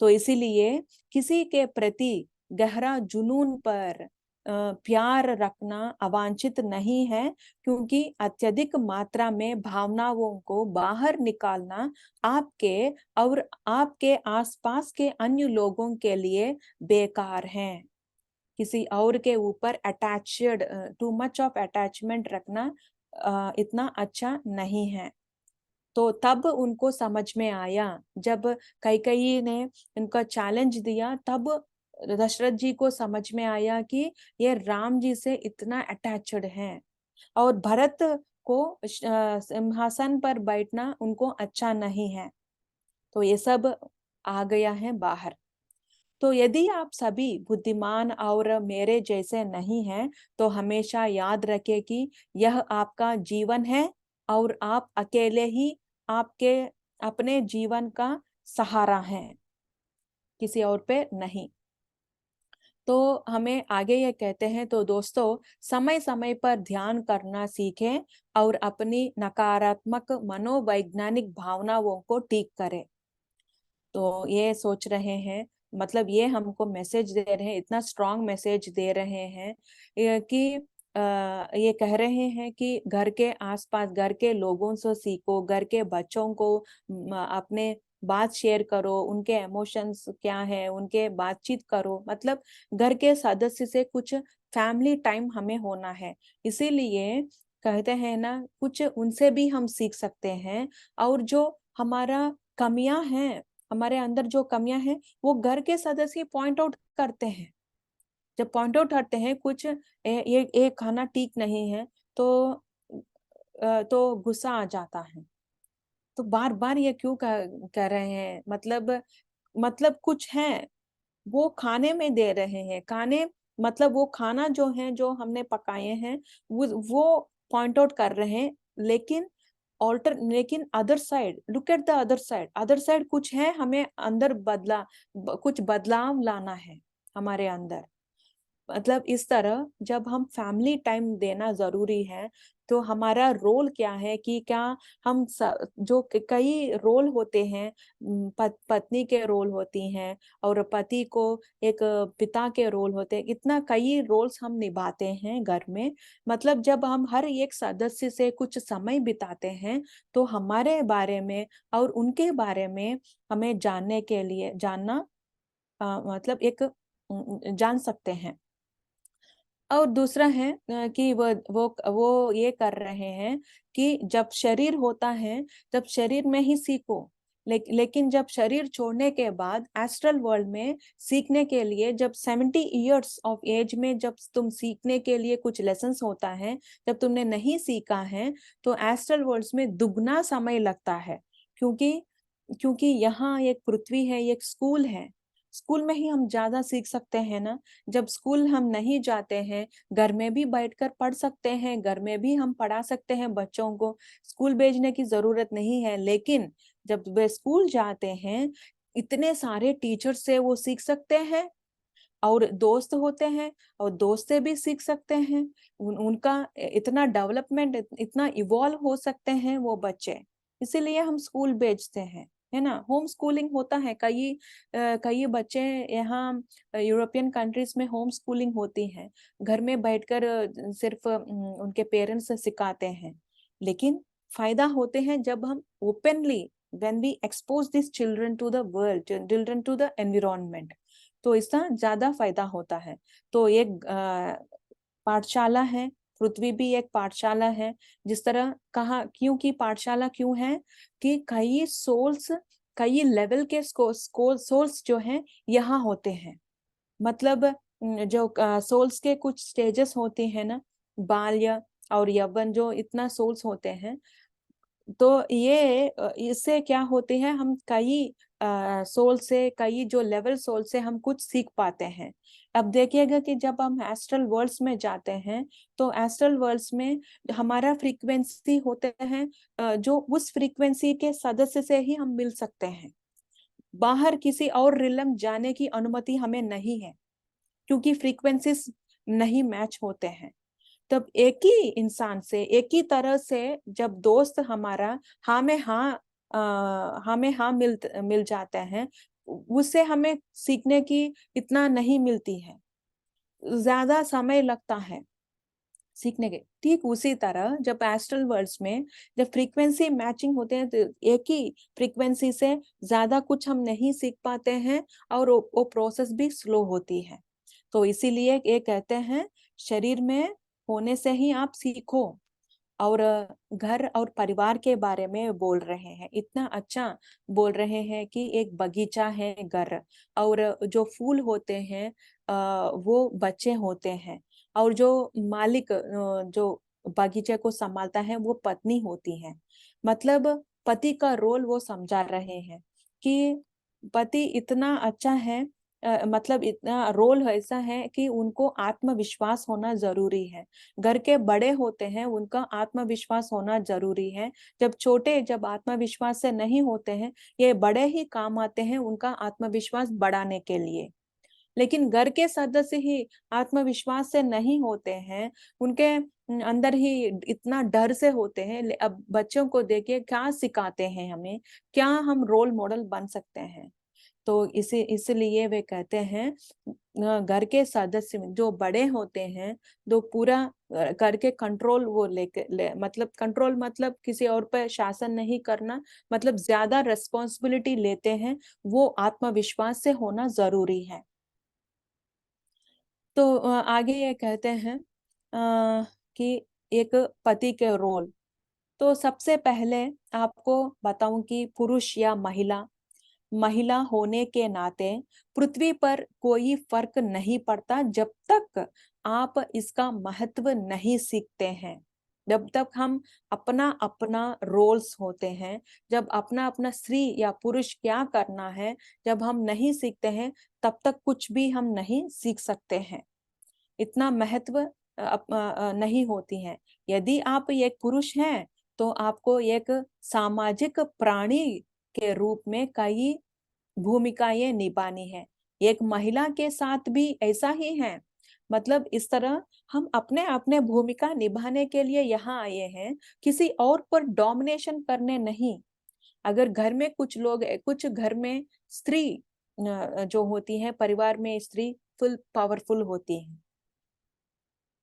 तो इसीलिए किसी के प्रति गहरा जुनून पर प्यार रखना अवांछित नहीं है, क्योंकि अत्यधिक मात्रा में भावनाओं को बाहर निकालना आपके और आपके आसपास के अन्य लोगों के लिए बेकार है। किसी और के ऊपर attached, too much of attachment रखना इतना अच्छा नहीं है। तो तब उनको समझ में आया, जब कैकेयी ने इनका चैलेंज दिया, तब दशरथ जी को समझ में आया कि ये राम जी से इतना अटैच्ड है, और भरत को सिंहासन पर बैठना उनको अच्छा नहीं है। तो ये सब आ गया है बाहर। तो यदि आप सभी बुद्धिमान और मेरे जैसे नहीं हैं, तो हमेशा याद रखें कि यह आपका जीवन है, और आप अकेले ही आपके अपने जीवन का सहारा हैं, किसी और पे नहीं। तो हमें आगे ये कहते हैं, तो दोस्तों समय समय पर ध्यान करना सीखें और अपनी नकारात्मक मनोवैज्ञानिक भावनाओं को ठीक करें। तो ये सोच रहे हैं, मतलब ये हमको मैसेज दे रहे हैं, इतना स्ट्रांग मैसेज दे रहे हैं कि ये कह रहे हैं कि घर के आसपास, घर के लोगों से सीखो, घर के बच्चों को अपने बात शेयर करो, उनके इमोशंस क्या है उनके बातचीत करो। मतलब घर के सदस्य से कुछ फैमिली टाइम हमें होना है। इसीलिए कहते हैं ना, कुछ उनसे भी हम सीख सकते हैं। और जो हमारा कमियां हैं, हमारे अंदर जो कमियां हैं, वो घर के सदस्य पॉइंट आउट करते हैं। जब पॉइंट आउट करते हैं कुछ ये खाना ठीक नहीं है, तो गुस्सा आ जाता है। तो बार बार ये क्यों कह रहे हैं? मतलब कुछ है, वो खाने में दे रहे हैं, खाने, मतलब वो खाना जो है, जो हमने पकाए हैं, वो पॉइंट आउट कर रहे हैं। लेकिन other side, look at the other side, other side कुछ है, हमें अंदर कुछ बदलाव लाना है हमारे अंदर। मतलब इस तरह जब हम फैमिली टाइम देना जरूरी है, तो हमारा रोल क्या है कि क्या जो कई रोल होते हैं, पत्नी के रोल होती हैं, और पति को एक पिता के रोल होते हैं, इतना कई रोल्स हम निभाते हैं घर में। मतलब जब हम हर एक सदस्य से कुछ समय बिताते हैं, तो हमारे बारे में और उनके बारे में हमें जानने के लिए जानना मतलब एक जान सकते हैं। और दूसरा है कि वो ये कर रहे हैं कि जब शरीर होता है, जब शरीर में ही सीखो। लेकिन जब शरीर छोड़ने के बाद एस्ट्रल वर्ल्ड में सीखने के लिए, जब 70 इयर्स ऑफ एज में जब तुम सीखने के लिए कुछ लेसन्स होता है, जब तुमने नहीं सीखा है, तो एस्ट्रल वर्ल्ड में दुगना समय लगता है। क्योंकि क्योंकि यहाँ एक पृथ्वी है, एक स्कूल है। स्कूल में ही हम ज्यादा सीख सकते हैं ना। जब स्कूल हम नहीं जाते हैं, घर में भी बैठकर पढ़ सकते हैं, घर में भी हम पढ़ा सकते हैं बच्चों को, स्कूल भेजने की जरूरत नहीं है। लेकिन जब वे स्कूल जाते हैं, इतने सारे टीचर से वो सीख सकते हैं, और दोस्त होते हैं, और दोस्त से भी सीख सकते हैं। उनका इतना डेवलपमेंट, इतना इवॉल्व हो सकते हैं वो बच्चे। इसीलिए हम स्कूल भेजते हैं, है ना। होम स्कूलिंग होता है, कई बच्चे यहाँ यूरोपियन कंट्रीज में होम स्कूलिंग होती है, घर में बैठकर सिर्फ उनके पेरेंट्स सिखाते हैं। लेकिन फायदा होते हैं जब हम openly, when we expose these children to the world, children to the environment, तो इसका ज्यादा फायदा होता है। तो एक पाठशाला है, पृथ्वी भी एक पाठशाला है। जिस तरह कहा, क्योंकि पाठशाला क्यों है कि कई लेवल के सोल्स जो हैं यहाँ होते हैं। मतलब जो सोल्स के कुछ स्टेजेस होते हैं ना, बाल्य और यौवन, जो इतना सोल्स होते हैं, तो ये इससे क्या होते हैं, हम कई सोल से, कई जो लेवल सोल से हम कुछ सीख पाते हैं। अब देखिएगा कि जब हम एस्ट्रल वर्ल्ड्स में जाते हैं तो एस्ट्रल वर्ल्ड्स में हमारा फ्रीक्वेंसी होते हैं, जो उस फ्रीक्वेंसी के सदस्य से ही हम मिल सकते हैं। बाहर किसी और रिलम जाने की अनुमति हमें नहीं है, क्योंकि फ्रीक्वेंसीज नहीं मैच होते हैं। तब एक ही इंसान से, एक ही तरह से जब दोस्त हमारा हाँ में हाँ, हमें हाँ मिल जाते हैं, उससे हमें सीखने की इतना नहीं मिलती है, ज्यादा समय लगता है सीखने के। ठीक उसी तरह जब एस्ट्रल वर्ल्ड्स में जब फ्रीक्वेंसी मैचिंग होते हैं तो एक ही फ्रीक्वेंसी से ज्यादा कुछ हम नहीं सीख पाते हैं, और वो प्रोसेस भी स्लो होती है। तो इसीलिए ये कहते हैं, शरीर में होने से ही आप सीखो। और घर और परिवार के बारे में बोल रहे हैं, इतना अच्छा बोल रहे हैं कि एक बगीचा है घर, और जो फूल होते हैं वो बच्चे होते हैं, और जो मालिक जो बगीचे को संभालता है वो पत्नी होती है। मतलब पति का रोल वो समझा रहे हैं कि पति इतना अच्छा है, मतलब इतना रोल ऐसा है कि उनको आत्मविश्वास होना जरूरी है। घर के बड़े होते हैं, उनका आत्मविश्वास होना जरूरी है। जब छोटे, जब आत्मविश्वास से नहीं होते हैं, ये बड़े ही काम आते हैं उनका आत्मविश्वास बढ़ाने के लिए। लेकिन घर के सदस्य ही आत्मविश्वास से नहीं होते हैं, उनके अंदर ही इतना डर से होते हैं। अब बच्चों को देखिए क्या सिखाते हैं हमें, क्या हम रोल मॉडल बन सकते हैं। तो इसे इसलिए वे कहते हैं घर के सदस्य जो बड़े होते हैं, जो पूरा घर के कंट्रोल वो मतलब कंट्रोल मतलब किसी और पर शासन नहीं करना, मतलब ज्यादा रिस्पॉन्सिबिलिटी लेते हैं, वो आत्मविश्वास से होना जरूरी है। तो आगे ये कहते हैं कि एक पति के रोल। तो सबसे पहले आपको बताऊं कि पुरुष या महिला, महिला होने के नाते पृथ्वी पर कोई फर्क नहीं पड़ता जब तक आप इसका महत्व नहीं सीखते हैं। जब तक हम अपना अपना रोल्स होते हैं, जब अपना अपना स्त्री या पुरुष क्या करना है, जब हम नहीं सीखते हैं, तब तक कुछ भी हम नहीं सीख सकते हैं। इतना महत्व नहीं होती है। यदि आप एक पुरुष हैं तो आपको एक सामाजिक प्राणी के रूप में कई भूमिकाएं निभानी है। एक महिला के साथ भी ऐसा ही है। मतलब इस तरह हम अपने अपने भूमिका निभाने के लिए यहाँ आए हैं, किसी और पर डोमिनेशन करने नहीं। अगर घर में कुछ लोग, कुछ घर में स्त्री जो होती है, परिवार में स्त्री फुल पावरफुल होती है,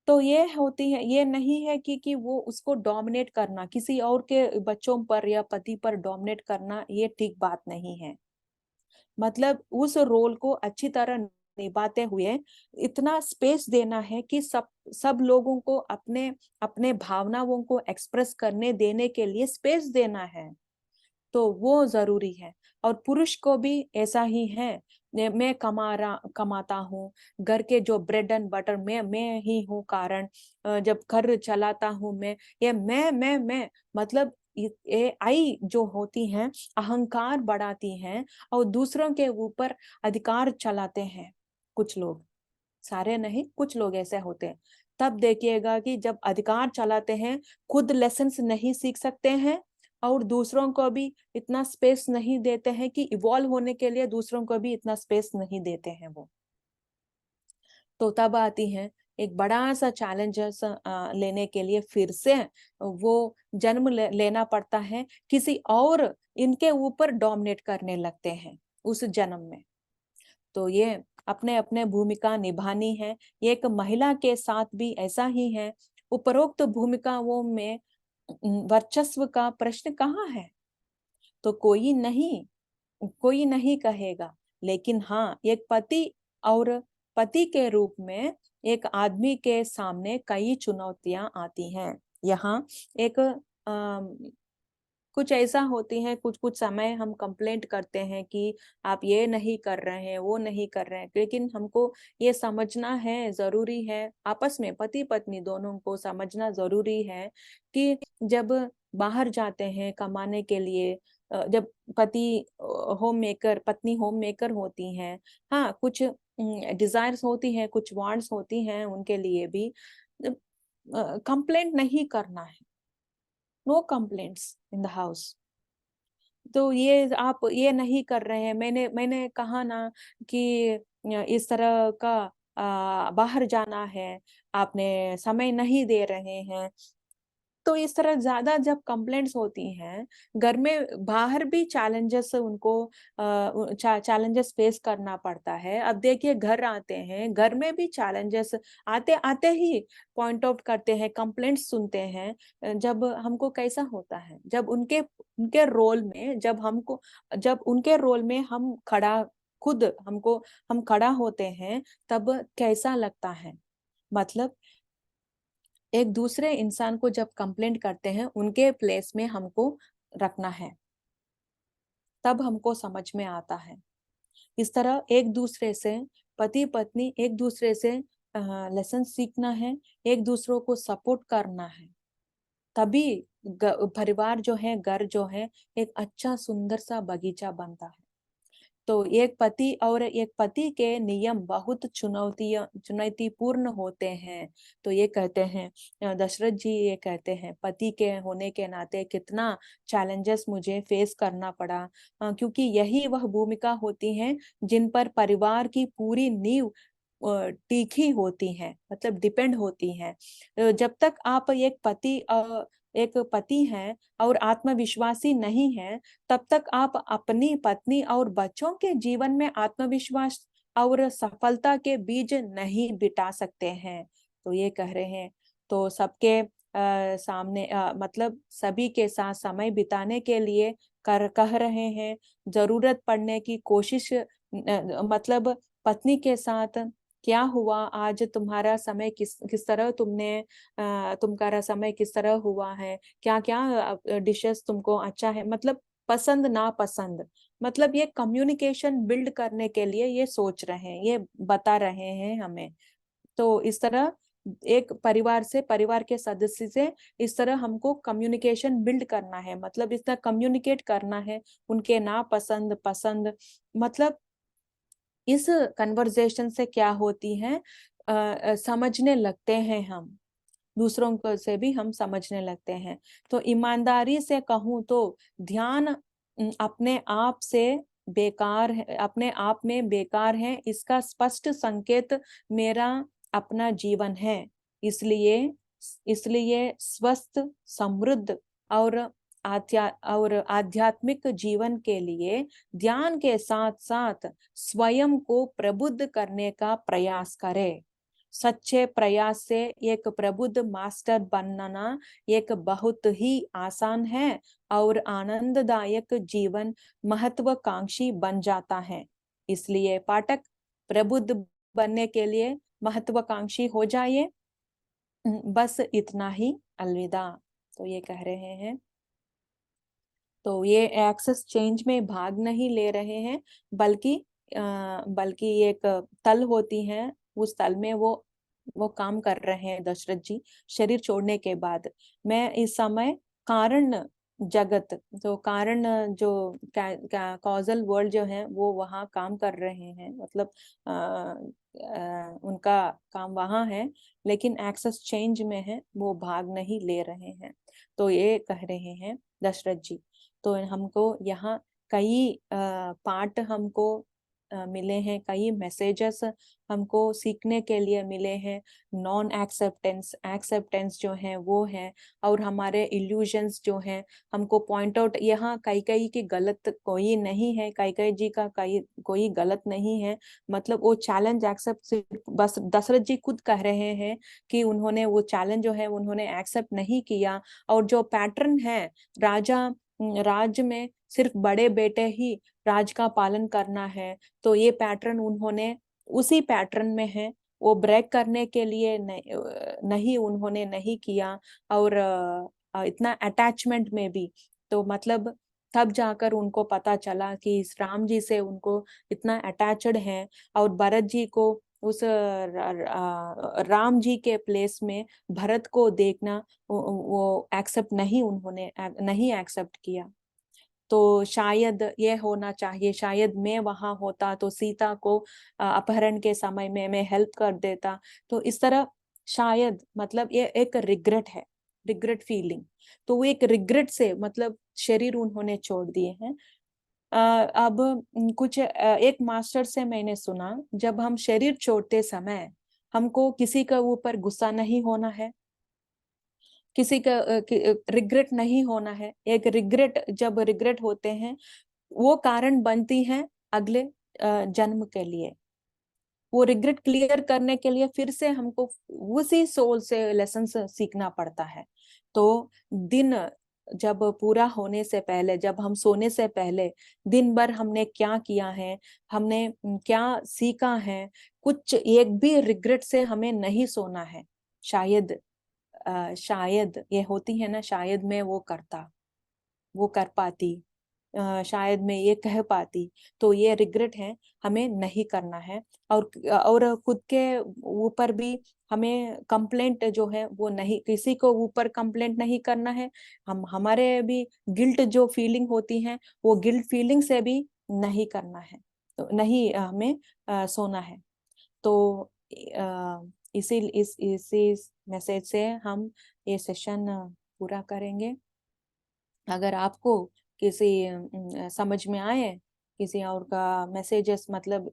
तो ये होती है, ये नहीं है कि वो उसको डोमिनेट करना, किसी और के बच्चों पर या पति पर डोमिनेट करना, ये ठीक बात नहीं है। मतलब उस रोल को अच्छी तरह निभाते हुए इतना स्पेस देना है कि सब सब लोगों को अपने अपने भावनाओं को एक्सप्रेस करने देने के लिए स्पेस देना है, तो वो जरूरी है। और पुरुष को भी ऐसा ही है। मैं कमाता हूँ, घर के जो ब्रेड एंड बटर मैं ही हूँ कारण, जब घर चलाता हूँ मैं, ये मैं मतलब ये आई जो होती हैं, अहंकार बढ़ाती हैं और दूसरों के ऊपर अधिकार चलाते हैं कुछ लोग। सारे नहीं, कुछ लोग ऐसे होते हैं। तब देखिएगा कि जब अधिकार चलाते हैं, खुद लेसन्स नहीं सीख सकते हैं, और दूसरों को भी इतना स्पेस नहीं देते हैं कि इवॉल्व होने के लिए, दूसरों को भी इतना स्पेस नहीं देते हैं वो। तो तब आती है एक बड़ा सा चैलेंज लेने के लिए फिर से वो जन्म लेना पड़ता है, किसी और इनके ऊपर डोमिनेट करने लगते हैं उस जन्म में। तो ये अपने अपने भूमिका निभानी है। एक महिला के साथ भी ऐसा ही है। उपरोक्त भूमिकाओं में वर्चस्व का प्रश्न कहाँ है, तो कोई नहीं कहेगा। लेकिन हाँ, एक पति और पति के रूप में एक आदमी के सामने कई चुनौतियां आती हैं। यहाँ एक कुछ ऐसा होती है, कुछ कुछ समय हम कंप्लेंट करते हैं कि आप ये नहीं कर रहे हैं, वो नहीं कर रहे हैं, लेकिन हमको ये समझना है, जरूरी है, आपस में पति पत्नी दोनों को समझना जरूरी है कि जब बाहर जाते हैं कमाने के लिए, जब पति होम मेकर, पत्नी होम मेकर होती हैं, हाँ कुछ डिजायर्स होती हैं, कुछ वांट्स होती हैं उनके लिए भी, कंप्लेंट नहीं करना है, no complaints in the house. तो ये आप ये नहीं कर रहे हैं, मैंने मैंने कहा ना कि इस तरह का बाहर जाना है, आपने समय नहीं दे रहे हैं। तो इस तरह ज्यादा जब कंप्लेंट्स होती हैं घर में, बाहर भी चैलेंजेस उनको चैलेंजेस फेस करना पड़ता है। अब देखिए घर आते हैं, घर में भी चैलेंजेस आते आते ही पॉइंट आउट करते हैं, कंप्लेंट्स सुनते हैं। जब हमको कैसा होता है, जब उनके उनके रोल में, जब उनके रोल में हम खड़ा, खुद हमको हम खड़ा होते हैं, तब कैसा लगता है। मतलब एक दूसरे इंसान को जब कंप्लेंट करते हैं, उनके प्लेस में हमको रखना है, तब हमको समझ में आता है। इस तरह एक दूसरे से, पति पत्नी एक दूसरे से लेसन सीखना है, एक दूसरों को सपोर्ट करना है, तभी परिवार जो है, घर जो है, एक अच्छा सुंदर सा बगीचा बनता है। तो एक पति और एक पति के नियम बहुत चुनौतीपूर्ण होते हैं। तो ये कहते हैं, दशरथ जी ये कहते हैं, पति के होने के नाते कितना चैलेंजेस मुझे फेस करना पड़ा, क्योंकि यही वह भूमिका होती है जिन पर परिवार की पूरी नींव टिकी होती है, मतलब डिपेंड होती है। जब तक आप एक पति हैं और आत्मविश्वासी नहीं है, तब तक आप अपनी पत्नी और बच्चों के जीवन में आत्मविश्वास और सफलता के बीज नहीं बिता सकते हैं। तो ये कह रहे हैं, तो सबके सामने मतलब सभी के साथ समय बिताने के लिए कह रहे हैं, जरूरत पड़ने की कोशिश, मतलब पत्नी के साथ क्या हुआ आज, तुम्हारा समय किस किस तरह तुम्हारा समय किस तरह हुआ है, क्या क्या डिशेस तुमको अच्छा है, मतलब पसंद ना पसंद, मतलब ये कम्युनिकेशन बिल्ड करने के लिए ये सोच रहे हैं, ये बता रहे हैं हमें। तो इस तरह एक परिवार से, परिवार के सदस्य से इस तरह हमको कम्युनिकेशन बिल्ड करना है, मतलब इस तरह कम्युनिकेट करना है, उनके ना पसंद पसंद, मतलब इस कन्वर्जेशन से क्या होती है, समझने लगते हैं हम, दूसरों को से भी हम समझने लगते हैं। तो ईमानदारी से कहूँ तो ध्यान अपने आप से बेकार है, अपने आप में बेकार है, इसका स्पष्ट संकेत मेरा अपना जीवन है। इसलिए इसलिए स्वस्थ, समृद्ध और आध्यात्मिक जीवन के लिए ध्यान के साथ साथ स्वयं को प्रबुद्ध करने का प्रयास करें। सच्चे प्रयास से एक प्रबुद्ध मास्टर बनना एक बहुत ही आसान है और आनंददायक जीवन महत्वाकांक्षी बन जाता है। इसलिए पाठक, प्रबुद्ध बनने के लिए महत्वाकांक्षी हो जाइए। बस इतना ही, अलविदा। तो ये कह रहे हैं, तो ये एक्सेस चेंज में भाग नहीं ले रहे हैं, बल्कि बल्कि एक तल होती है, उस तल में वो काम कर रहे हैं दशरथ जी शरीर छोड़ने के बाद। मैं इस समय कारण जगत, तो कारण जो कॉजल वर्ल्ड जो है वो वहाँ काम कर रहे हैं, मतलब उनका काम वहाँ है, लेकिन एक्सेस चेंज में है, वो भाग नहीं ले रहे हैं। तो ये कह रहे हैं दशरथ जी। तो हमको यहाँ कई पाठ हमको मिले हैं, कई मैसेजेस हमको सीखने के लिए मिले हैं। नॉन एक्सेप्टेंस, एक्सेप्टेंस जो है वो है, और हमारे इल्यूजन्स जो हैं हमको पॉइंट आउट, यहाँ कई कई की गलत कोई नहीं है, कई कई जी का कोई गलत नहीं है, मतलब वो चैलेंज एक्सेप्ट, बस दशरथ जी खुद कह रहे हैं कि उन्होंने वो चैलेंज जो है उन्होंने एक्सेप्ट नहीं किया। और जो पैटर्न है राज्य में सिर्फ बड़े बेटे ही राज का पालन करना है, तो ये पैटर्न उन्होंने उसी पैटर्न में है, वो ब्रेक करने के लिए नहीं उन्होंने नहीं किया। और इतना अटैचमेंट में भी तो मतलब तब जाकर उनको पता चला कि इस राम जी से उनको इतना अटैचड है, और भरत जी को उस राम जी के प्लेस में भरत को देखना वो एक्सेप्ट नहीं, उन्होंने नहीं एक्सेप्ट किया। तो शायद ये होना चाहिए, शायद मैं वहां होता तो सीता को अपहरण के समय में मैं हेल्प कर देता। तो इस तरह शायद मतलब ये एक रिग्रेट है, रिग्रेट फीलिंग। तो वो एक रिग्रेट से मतलब शरीर उन्होंने छोड़ दिए हैं। अब कुछ एक मास्टर से मैंने सुना, जब हम शरीर छोड़ते समय हमको किसी के ऊपर गुस्सा नहीं होना है, किसी का रिग्रेट नहीं होना है। एक रिग्रेट, जब रिग्रेट होते हैं वो कारण बनती है अगले जन्म के लिए। वो रिग्रेट क्लियर करने के लिए फिर से हमको उसी सोल से लेसन सीखना पड़ता है। तो दिन जब पूरा होने से पहले, जब हम सोने से पहले दिन भर हमने क्या किया है, हमने क्या सीखा है, कुछ एक भी रिग्रेट से हमें नहीं सोना है। शायद शायद ये होती है ना, शायद मैं वो करता, वो कर पाती, शायद मैं ये कह पाती। तो ये रिग्रेट है, हमें नहीं करना है। और खुद के ऊपर भी हमें कंप्लेंट जो है वो नहीं, किसी को ऊपर कंप्लेंट नहीं करना है। हम हमारे भी गिल्ट जो फीलिंग होती है वो गिल्ट फीलिंग से भी नहीं करना है, तो नहीं हमें सोना है। तो इसी मैसेज से हम ये सेशन पूरा करेंगे। अगर आपको किसी समझ में आए, किसी और का मैसेजेस मतलब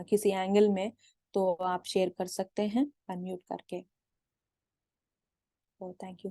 किसी एंगल में, तो आप शेयर कर सकते हैं अनम्यूट करके। तो थैंक यू।